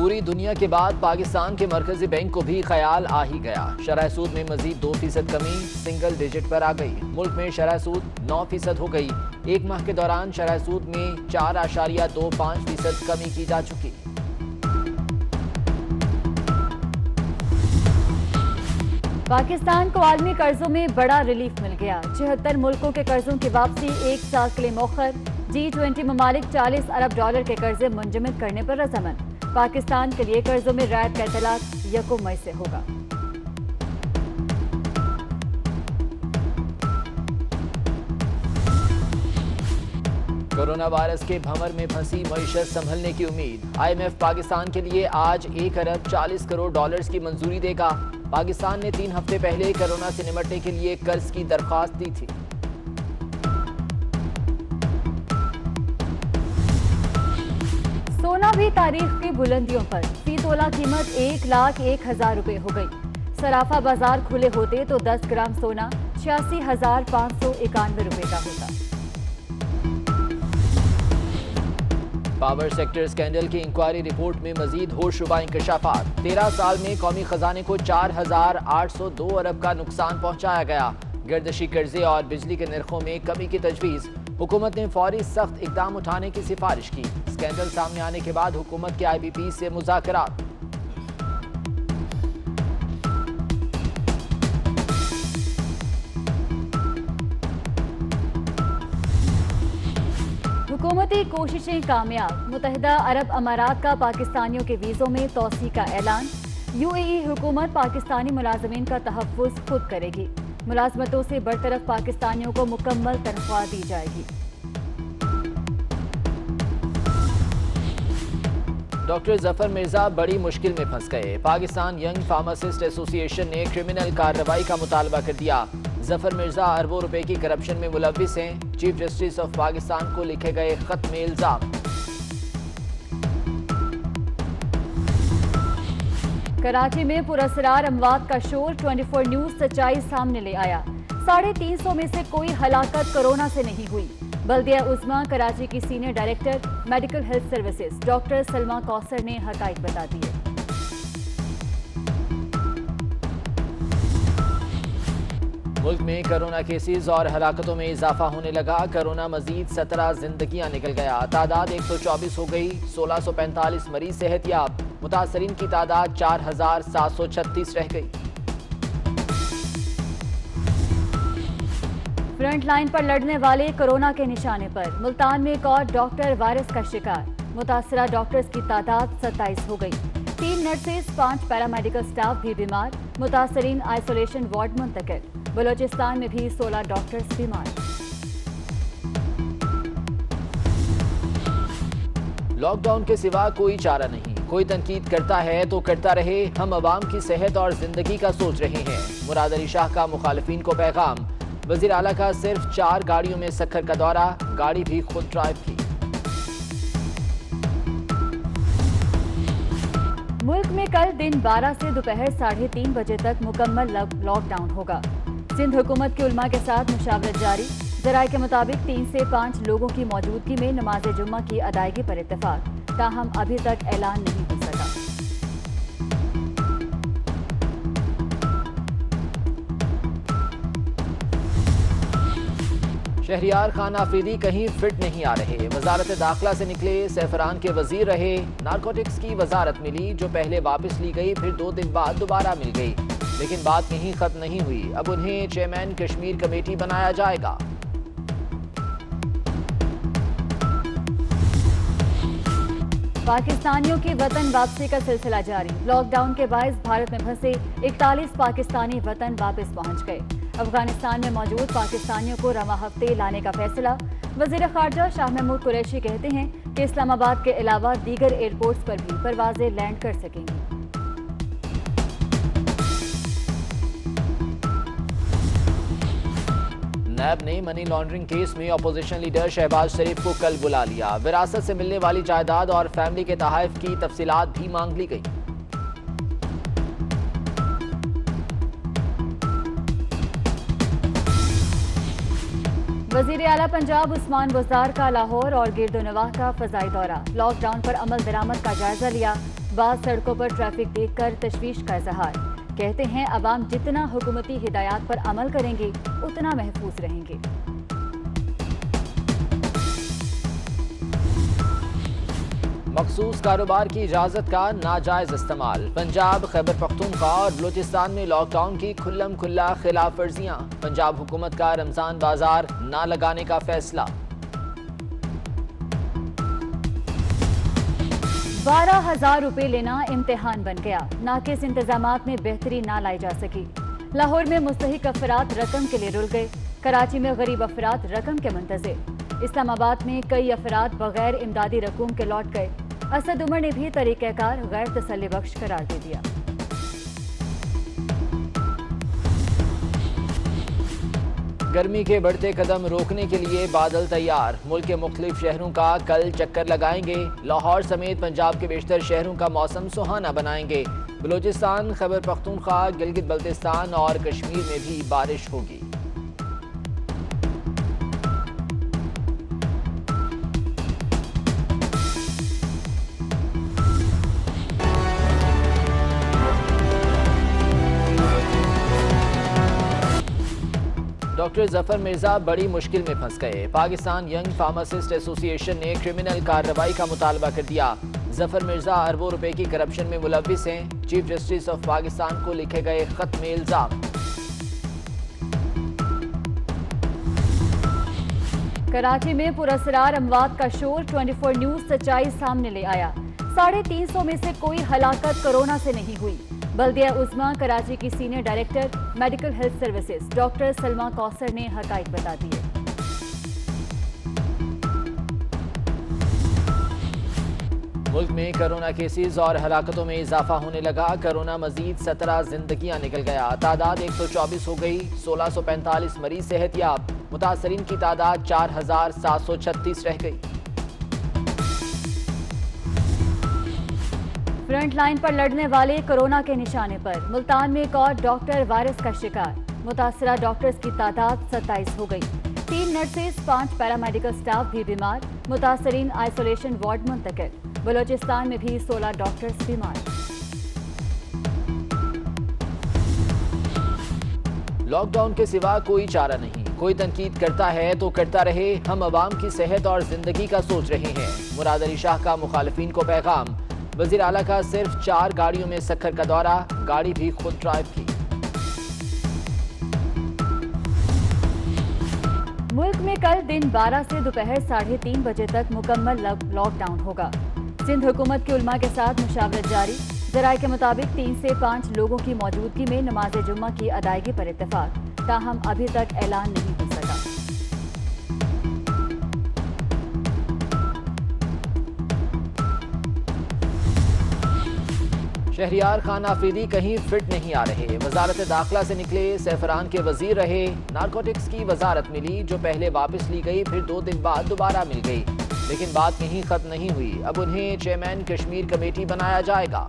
पूरी दुनिया के बाद पाकिस्तान के मरकजी बैंक को भी ख्याल आ ही गया। शरह सूद में मजीद 2% कमी सिंगल डिजिट पर आ गई। मुल्क में शरह सूद 9% हो गई। एक माह के दौरान शरह सूद में 4.25% कमी की जा चुकी। पाकिस्तान को आलमी कर्जों में बड़ा रिलीफ मिल गया। 76 मुल्कों के कर्जों की वापसी 1 साल के लिए मौखर। G20 ममालिक $40 अरब के कर्जे मुंजमद करने पर रजामंद। पाकिस्तान के लिए कर्जों में रियायत का इतलाक 1 मई से होगा। कोरोना वायरस के भंवर में फंसी मईशत संभलने की उम्मीद। IMF पाकिस्तान के लिए आज $1 अरब 40 करोड़ की मंजूरी देगा। पाकिस्तान ने 3 हफ्ते पहले कोरोना से निपटने के लिए कर्ज की दरख्वास्त दी थी। सोना भी तारीख की बुलंदियों पर। फी तोला कीमत 1,01,000 रुपए हो गई। सराफा बाजार खुले होते तो 10 ग्राम सोना 86,591 रुपए का होता। पावर सेक्टर स्कैंडल की इंक्वायरी रिपोर्ट में मजीद होशरुबा इंकशाफात। 13 साल में कौमी खजाने को 4,802 अरब का नुकसान पहुंचाया गया। गर्दशी कर्जे और बिजली के नरखों में कमी की तजवीज़। हुकूमत ने फौरी सख्त इकदाम उठाने की सिफारिश की। स्कैंडल सामने आने के बाद हुकूमत के IBP से मुज़ाकरात। हुकूमती कोशिशें कामयाब। मुत्तहिदा अरब अमारात का पाकिस्तानियों के वीज़ों में तोसी का ऐलान। UAE हुकूमत पाकिस्तानी मुलाजमीन का तहफ़्फ़ुज़ खुद करेगी। मुलाजमतों से बरतरफ पाकिस्तानियों को मुकम्मल तनख्वाह दी जाएगी। डॉक्टर जफर मिर्जा बड़ी मुश्किल में फंस गए। पाकिस्तान यंग फार्मासिस्ट एसोसिएशन ने क्रिमिनल कार्रवाई का मुतालबा कर दिया। जफर मिर्जा अरबों रुपए की करप्शन में मुलव्विस हैं। चीफ जस्टिस ऑफ पाकिस्तान को लिखे गए खत में इल्जाम। कराची में पुरअसरार अमवात का शोर। 24 न्यूज सच्चाई सामने ले आया। 350 में से कोई हलाकत कोरोना से नहीं हुई। बल्दिया उस्मा कराची की senior director medical health services doctor Salma Kausar ने हकाइक बता दिए। मुल्क में कोरोना केसेस और हलाकतों में इजाफा होने लगा। कोरोना मजीद 17 जिंदगियां निकल गया। तादाद 124 हो गई। 1645 मरीज सेहतयाब। मुतासरीन की तादाद 4,736 रह गई। फ्रंट लाइन पर लड़ने वाले कोरोना के निशाने पर। मुल्तान में एक और डॉक्टर वायरस का शिकार। मुतासरा डॉक्टर्स की तादाद 27 हो गई। 3 नर्सेज 5 पैरामेडिकल स्टाफ भी बीमार। मुतासरीन आइसोलेशन वार्ड मुंतकिल। बलोचिस्तान में भी 16 डॉक्टर्स बीमार। लॉकडाउन के सिवा कोई चारा नहीं। कोई तनकीद करता है तो करता रहे, हम अवाम की सेहत और जिंदगी का सोच रहे हैं। मुराद अली शाह का मुखालिफिन को पैगाम। वजीर आला का सिर्फ 4 गाड़ियों में सक्खर का दौरा। गाड़ी भी खुद ड्राइव की। मुल्क में कल दिन 12 से दोपहर 3:30 बजे तक मुकम्मल लॉकडाउन होगा। सिंध हुकूमत की उलमा के साथ मुशावरत जारी। जराये के मुताबिक 3 से 5 लोगों की मौजूदगी में नमाज जुम्मा की अदायगी पर इत्तेफाक। ताहम अभी तक ऐलान नहीं हो सका। शहरियार खान आफरीदी कहीं फिट नहीं आ रहे। वजारत दाखिला से निकले सैफरान के वजीर रहे। नारकोटिक्स की वजारत मिली जो पहले वापस ली गई, फिर 2 दिन बाद दोबारा मिल गई। लेकिन बात यहीं खत्म नहीं हुई। अब उन्हें चेयरमैन कश्मीर कमेटी बनाया जाएगा। पाकिस्तानियों की वतन वापसी का सिलसिला जारी। लॉकडाउन के बायस भारत में फंसे 41 पाकिस्तानी वतन वापस पहुंच गए। अफगानिस्तान में मौजूद पाकिस्तानियों को रवा हफ्ते लाने का फैसला। वजीर खारजा शाह महमूद कुरैशी कहते हैं कि इस्लामाबाद के अलावा दीगर एयरपोर्ट्स पर भी परवाजें लैंड कर सकेंगी। नैब ने मनी लॉन्ड्रिंग केस में अपोजिशन लीडर शहबाज शरीफ को कल बुला लिया। विरासत से मिलने वाली जायदाद और फैमिली के तहफ़ की तफसीलात भी मांग ली गई। वजीर आला पंजाब उस्मान बुज़दार का लाहौर और गिरदोनवाह का फ़ज़ाई दौरा। लॉकडाउन पर अमल दरामद का जायजा लिया। बाद सड़कों पर ट्रैफिक देखकर तशवीश का इजहार। कहते हैं अवाम जितना हुकूमती हिदायत पर अमल करेंगे उतना महफूज रहेंगे। मखसूस कारोबार की इजाजत का नाजायज इस्तेमाल। पंजाब, खैबर पख्तूनख्वा और बलूचिस्तान में लॉकडाउन की खुल्लम खुल्ला खिलाफ वर्जियां। पंजाब हुकूमत का रमजान बाजार ना लगाने का फैसला। 12,000 रुपए लेना इम्तिहान बन गया। नाकिस इंतजामात में बेहतरी ना लाई जा सकी। लाहौर में मुस्तहिक अफराद रकम के लिए रुल गए। कराची में गरीब अफराद रकम के मुंतज़िर। इस्लामाबाद में कई अफराद बगैर इमदादी रकूम के लौट गए। असद उमर ने भी तरीक़ाकार गैर तसल्ली बख्श करार दे दिया। गर्मी के बढ़ते कदम रोकने के लिए बादल तैयार। मुल्क के मुख्तलिफ शहरों का कल चक्कर लगाएंगे। लाहौर समेत पंजाब के बेशतर शहरों का मौसम सुहाना बनाएंगे। बलूचिस्तान, खैबर पख्तूनख्वा, गिलगित बल्तिस्तान और कश्मीर में भी बारिश होगी। डॉक्टर जफर मिर्जा बड़ी मुश्किल में फंस गए। पाकिस्तान यंग फार्मासिस्ट एसोसिएशन ने क्रिमिनल कार्रवाई का मुतालबा कर दिया। जफर मिर्जा अरबों रुपए की करप्शन में मुलव्विस हैं। चीफ जस्टिस ऑफ पाकिस्तान को लिखे गए खत में इल्जाम। कराची में पुरअसरार अमवात का शोर। 24 न्यूज सच्चाई सामने ले आया। 350 में से कोई हलाकत कोरोना से नहीं हुई। बल्दिया उस्मा कराची की senior director medical health services doctor Salma Kausar ने हकाइक बता दिए। मुल्क में कोरोना केसेस और हलाकतों में इजाफा होने लगा। कोरोना मजीद 17 जिंदगियां निकल गया। तादाद 124 हो गई। 1645 मरीज सेहतयाब। मुतासरीन की तादाद 4736 रह गई। फ्रंट लाइन पर लड़ने वाले कोरोना के निशाने पर। मुल्तान में एक और डॉक्टर वायरस का शिकार। मुतासरा डॉक्टर्स की तादाद 27 हो गई। 3 नर्सेज, 5 पैरामेडिकल स्टाफ भी बीमार। मुतासरीन आइसोलेशन वार्ड मुंतकिल। बलूचिस्तान में भी 16 डॉक्टर्स बीमार। लॉकडाउन के सिवा कोई चारा नहीं। कोई तनकीद करता है तो करता रहे, हम अवाम की सेहत और जिंदगी का सोच रहे हैं। मुराद अली शाह का मुखालिफिन को पैगाम। वजीर आला का सिर्फ 4 गाड़ियों में सक्खर का दौरा, गाड़ी भी खुद ड्राइव की। मुल्क में कल दिन 12 से दोपहर 3:30 बजे तक मुकम्मल लॉकडाउन होगा। सिंध हुकूमत की उलमा के साथ मुशावरत जारी। जराये के मुताबिक 3 से 5 लोगों की मौजूदगी में नमाज जुम्मा की अदायगी पर इत्तेफाक। ताहम अभी तक ऐलान नहीं हो सका। शहरियार खान आफरीदी कहीं फिट नहीं आ रहे। वजारत दाखिला से निकले, सैफरान के वजीर रहे। नारकोटिक्स की वजारत मिली जो पहले वापस ली गई, फिर 2 दिन बाद दोबारा मिल गई। लेकिन बात यहीं खत्म नहीं हुई। अब उन्हें चेयरमैन कश्मीर कमेटी बनाया जाएगा।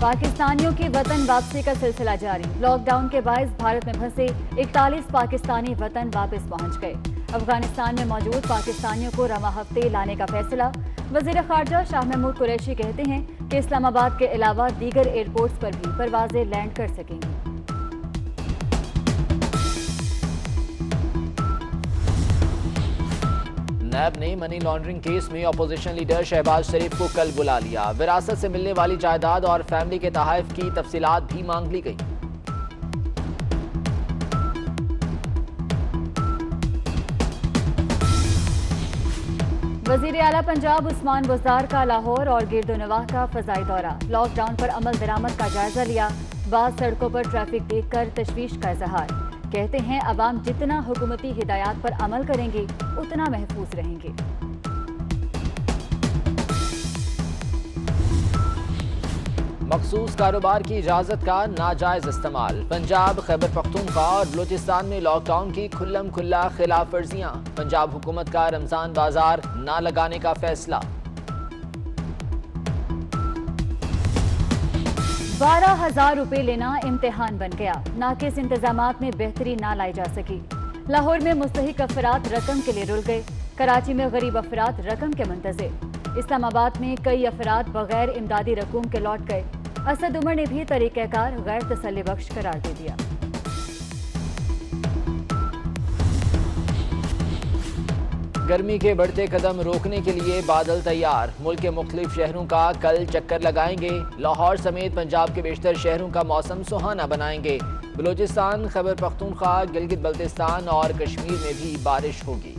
पाकिस्तानियों की वतन वापसी का सिलसिला जारी। लॉकडाउन के बायस भारत में फंसे 41 पाकिस्तानी वतन वापस पहुंच गए। अफगानिस्तान में मौजूद पाकिस्तानियों को रवा हफ्ते लाने का फैसला। वजीर खारजा शाह महमूद कुरैशी कहते हैं कि इस्लामाबाद के अलावा दीगर एयरपोर्ट्स पर भी परवाजें लैंड कर सकेंगी। नैब ने मनी लॉन्ड्रिंग केस में अपोजिशन लीडर शहबाज शरीफ को कल बुला लिया। विरासत से मिलने वाली जायदाद और फैमिली के तहफ़ की तफसीलात भी मांग ली गई। वजीर आला पंजाब उस्मान बुज़दार का लाहौर और गिरदोनवाह का फजाई दौरा। लॉकडाउन पर अमल दरामद का जायजा लिया। बाद सड़कों पर ट्रैफिक देखकर तशवीश का इजहार। कहते हैं अवाम जितना हुकूमती हिदायत पर अमल करेंगे उतना महफूज रहेंगे। मखसूस कारोबार की इजाजत का नाजायज इस्तेमाल। पंजाब, खैबर पख्तूनख्वा और बलूचिस्तान में लॉकडाउन की खुल्लम खुल्ला खिलाफ वर्जियां। पंजाब हुकूमत का रमजान बाजार ना लगाने का फैसला। 12,000 रुपए लेना इम्तिहान बन गया। नाकिस इंतजामात में बेहतरी ना लाई जा सकी। लाहौर में मुस्तहिक अफराद रकम के लिए रुल गए। कराची में गरीब अफराद रकम के मुंतज़िर। इस्लामाबाद में कई अफराद बगैर इमदादी रकूम के लौट गए। असद उमर ने भी तरीक़ाकार गैर तसल्ली बख्श करार दे दिया। गर्मी के बढ़ते कदम रोकने के लिए बादल तैयार। मुल्क के मुख्तलिफ शहरों का कल चक्कर लगाएंगे। लाहौर समेत पंजाब के बेशतर शहरों का मौसम सुहाना बनाएंगे। बलूचिस्तान, खैबर पख्तूनख्वा, गिलगित बल्तिस्तान और कश्मीर में भी बारिश होगी।